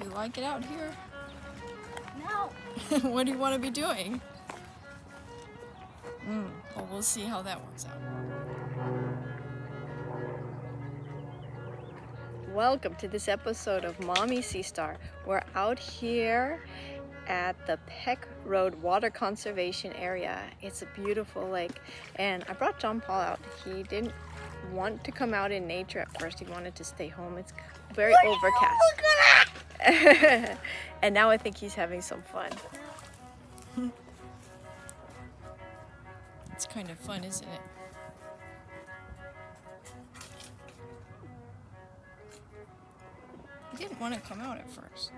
you like it out here? No. What do you want to be doing? Well, we'll see how that works out. Welcome to this episode of Mommy Sea Star. We're out here at the Peck Road Water Conservation Area. It's a beautiful lake, and I brought John Paul out. He didn't want to come out in nature at first. He wanted to stay home. It's very overcast. And now I think he's having some fun. It's kind of fun, isn't it? He didn't want to come out at first.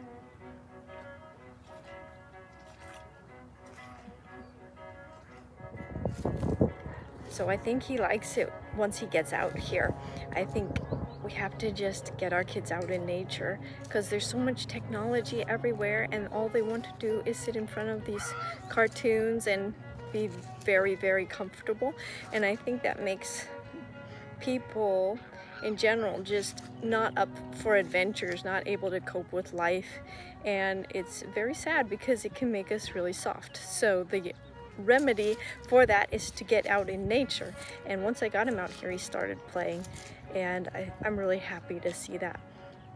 So I think he likes it once he gets out here. I think we have to just get our kids out in nature because there's so much technology everywhere, and all they want to do is sit in front of these cartoons and be very, very comfortable. And I think that makes people in general just not up for adventures, not able to cope with life. And it's very sad because it can make us really soft. So the remedy for that is to get out in nature. And once I got him out here, he started playing, and I'm really happy to see that.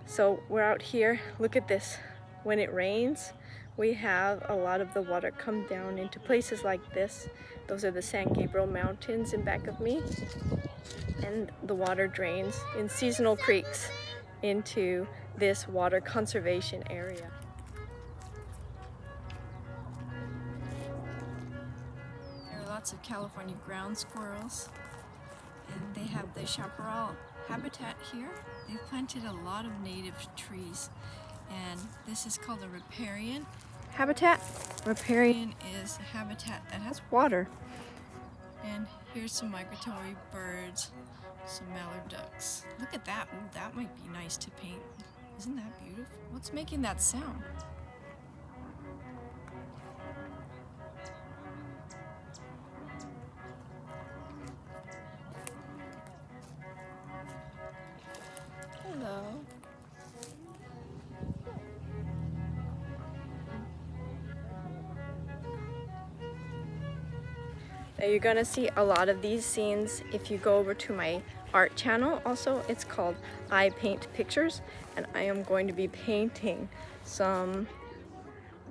So we're out here. Look at this. When it rains, we have a lot of the water come down into places like this. Those are the San Gabriel Mountains in back of me, and the water drains in seasonal creeks into this water conservation area. Lots of California ground squirrels, and they have the chaparral habitat here. They've planted a lot of native trees, and this is called a riparian habitat. Riparian is a habitat that has water. And here's some migratory birds, some mallard ducks. Look at that. Ooh, that might be nice to paint. Isn't that beautiful? What's making that sound? Hello. Now you're gonna see a lot of these scenes if you go over to my art channel. Also, it's called I Paint Pictures, and I am going to be painting some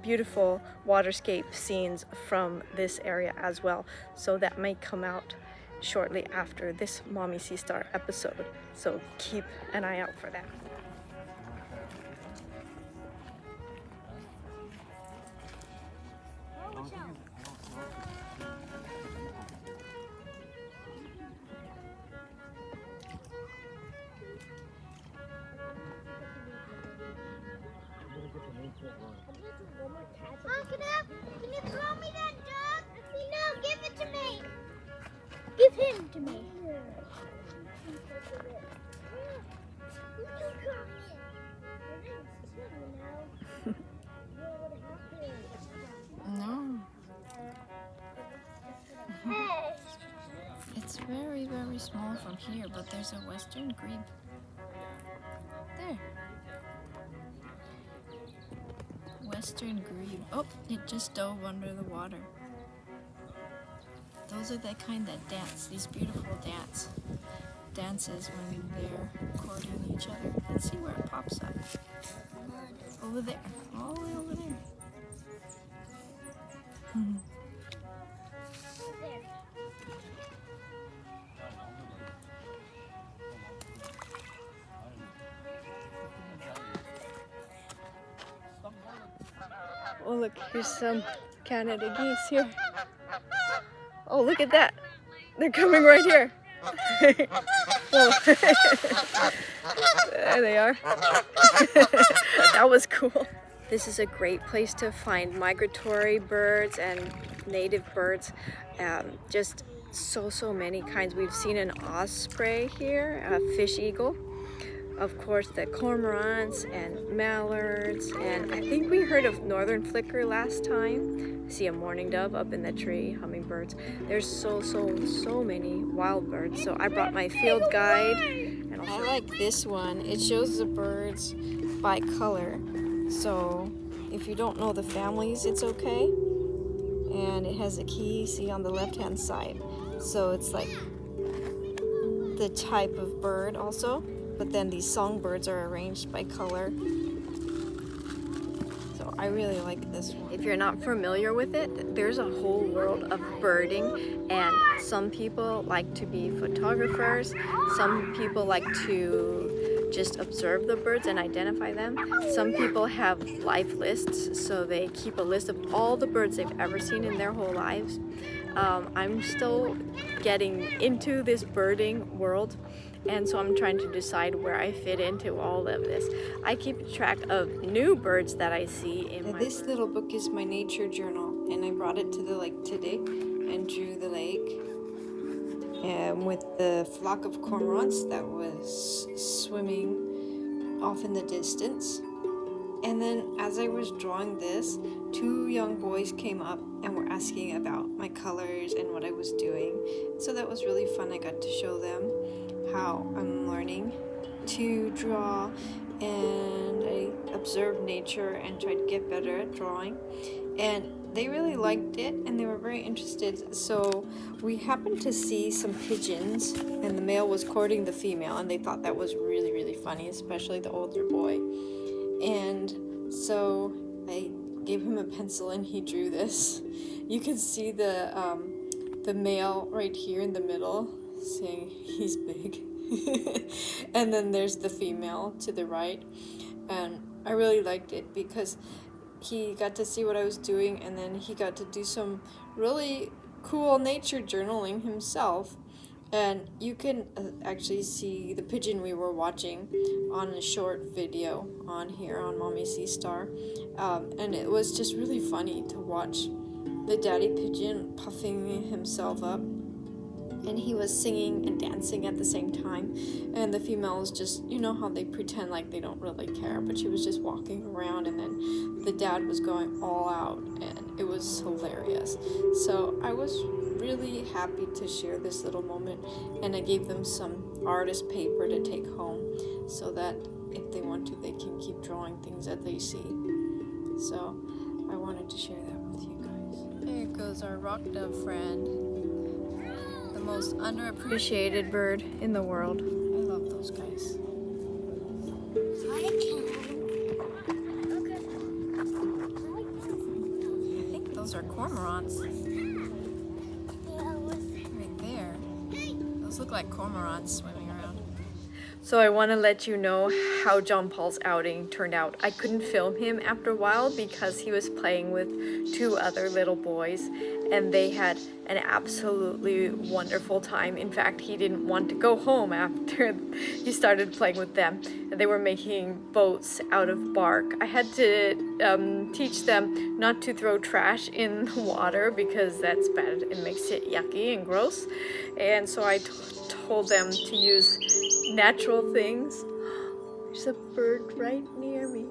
beautiful waterscape scenes from this area as well. So that may come out shortly after this Mommy Sea Star episode. So keep an eye out for that. Can you throw me that duck? No, give it to me. Give him to me. No. It's very, very small from here, but there's a western grebe. There. Western grebe. Oh, it just dove under the water. Those are the kind that dance, these beautiful dances when they're courting each other. Let's see where it pops up. Over there, all the way over there. Oh look, here's some Canada geese here. Oh, look at that. They're coming right here. Whoa. There they are. That was cool. This is a great place to find migratory birds and native birds. Just so many kinds. We've seen an osprey here, a fish eagle. Of course, the cormorants and mallards, and I think we heard of northern flicker last time. I see a mourning dove up in the tree, hummingbirds. There's so many wild birds. So I brought my field guide, and I like this one. It shows the birds by color. So if you don't know the families, it's okay. And it has a key, see, on the left-hand side. So it's like the type of bird also, but then these songbirds are arranged by color. So I really like this one. If you're not familiar with it, there's a whole world of birding, and some people like to be photographers, some people like to just observe the birds and identify them. Some people have life lists, so they keep a list of all the birds they've ever seen in their whole lives. I'm still getting into this birding world, and so I'm trying to decide where I fit into all of this. I keep track of new birds that I see in my This little book is my nature journal, and I brought it to the lake today and drew the lake with the flock of cormorants that was swimming off in the distance. And then as I was drawing this, 2 young boys came up and were asking about my colors and what I was doing. So that was really fun. I got to show them how I'm learning to draw, and I observed nature and tried to get better at drawing. And they really liked it and they were very interested. So we happened to see some pigeons, and the male was courting the female, and they thought that was really, really funny, especially the older boy. And so I gave him a pencil and he drew this. You can see the male right here in the middle saying he's big. And then there's the female to the right. And I really liked it because he got to see what I was doing, and then he got to do some really cool nature journaling himself. And you can actually see the pigeon we were watching on a short video on here on Mommy Sea Star. And it was just really funny to watch the daddy pigeon puffing himself up. And he was singing and dancing at the same time. And the female was just, you know how they pretend like they don't really care, but she was just walking around, and then the dad was going all out, and it was hilarious. So I was really happy to share this little moment, and I gave them some artist paper to take home so that if they want to, they can keep drawing things that they see. So I wanted to share that with you guys. There goes our rock dove friend, the most underappreciated bird in the world. I love those guys. I think those are cormorants. Look like cormorants swimming around. So I want to let you know how John Paul's outing turned out. I couldn't film him after a while because he was playing with 2 other little boys, and they had an absolutely wonderful time. In fact, he didn't want to go home after he started playing with them. They were making boats out of bark. I had to teach them not to throw trash in the water because that's bad. It makes it yucky and gross. And so I told them to use natural things. There's a bird right near me.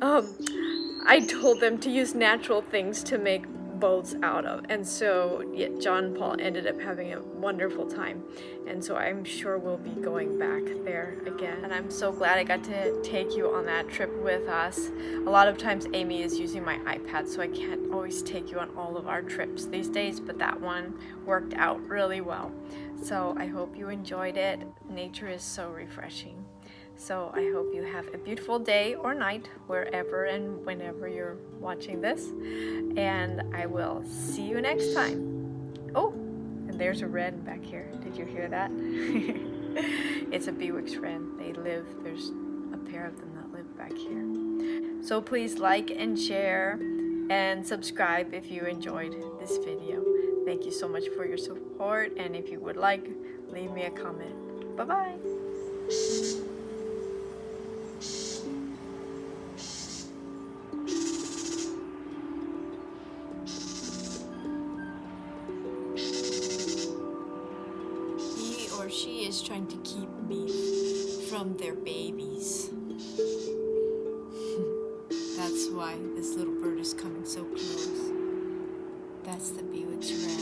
I told them to use natural things to make boats out of, and so yeah, John Paul ended up having a wonderful time, and so I'm sure we'll be going back there again. And I'm so glad I got to take you on that trip with us. A lot of times Amy is using my iPad, so I can't always take you on all of our trips these days, but that one worked out really well. So I hope you enjoyed it. Nature is so refreshing. So I hope you have a beautiful day or night, wherever and whenever you're watching this. And I will see you next time. Oh, and there's a wren back here. Did you hear that? It's a Bewick's wren. There's a pair of them that live back here. So please like and share and subscribe if you enjoyed this video. Thank you so much for your support, and if you would like, leave me a comment. Bye-bye. She is trying to keep me from their babies. That's why this little bird is coming so close. That's the Bewick's wren.